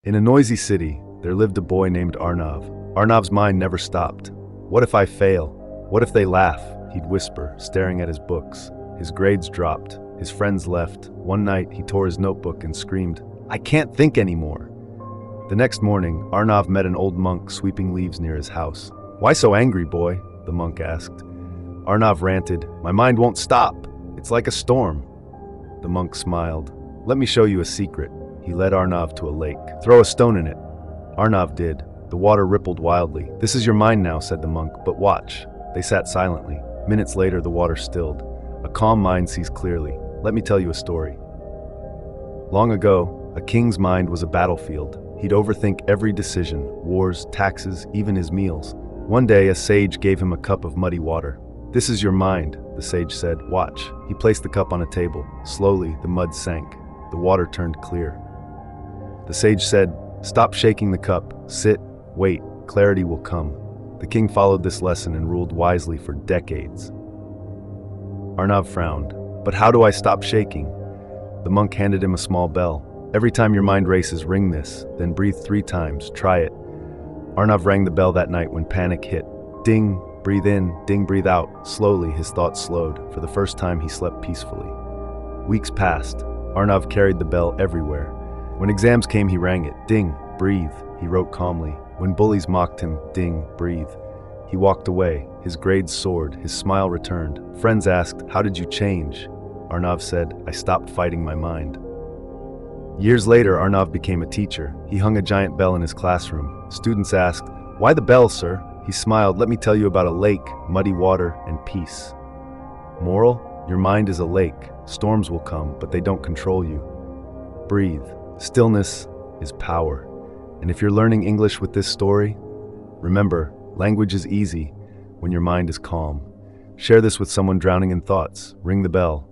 In a noisy city, there lived a boy named Arnav. Arnav's mind never stopped. What if I fail? What if they laugh? He'd whisper, staring at his books. His grades dropped. His friends left. One night, he tore his notebook and screamed, "I can't think anymore." The next morning, Arnav met an old monk sweeping leaves near his house. "Why so angry, boy?" the monk asked. Arnav ranted, "My mind won't stop. It's like a storm." The monk smiled. "Let me show you a secret." He led Arnav to a lake. "Throw a stone in it." Arnav did. The water rippled wildly. "This is your mind now," said the monk, "but watch." They sat silently. Minutes later, the water stilled. A calm mind sees clearly. Let me tell you a story. Long ago, a king's mind was a battlefield. He'd overthink every decision, wars, taxes, even his meals. One day, a sage gave him a cup of muddy water. "This is your mind," the sage said. "Watch." He placed the cup on a table. Slowly, the mud sank. The water turned clear. The sage said, "Stop shaking the cup. Sit, wait, clarity will come." The king followed this lesson and ruled wisely for decades. Arnav frowned. "But how do I stop shaking?" The monk handed him a small bell. "Every time your mind races, ring this, then breathe 3 times. Try it." Arnav rang the bell that night when panic hit. Ding, breathe in, ding, breathe out. Slowly, his thoughts slowed. For the first time, he slept peacefully. Weeks passed. Arnav carried the bell everywhere. When exams came, he rang it. Ding, breathe, he wrote calmly. When bullies mocked him, ding, breathe. He walked away. His grades soared. His smile returned. Friends asked, "How did you change?" Arnav said, "I stopped fighting my mind." Years later, Arnav became a teacher. He hung a giant bell in his classroom. Students asked, "Why the bell, sir?" He smiled, "Let me tell you about a lake, muddy water, and peace." Moral: your mind is a lake. Storms will come, but they don't control you. Breathe. Stillness is power. And if you're learning English with this story, remember, language is easy when your mind is calm. Share this with someone drowning in thoughts. Ring the bell.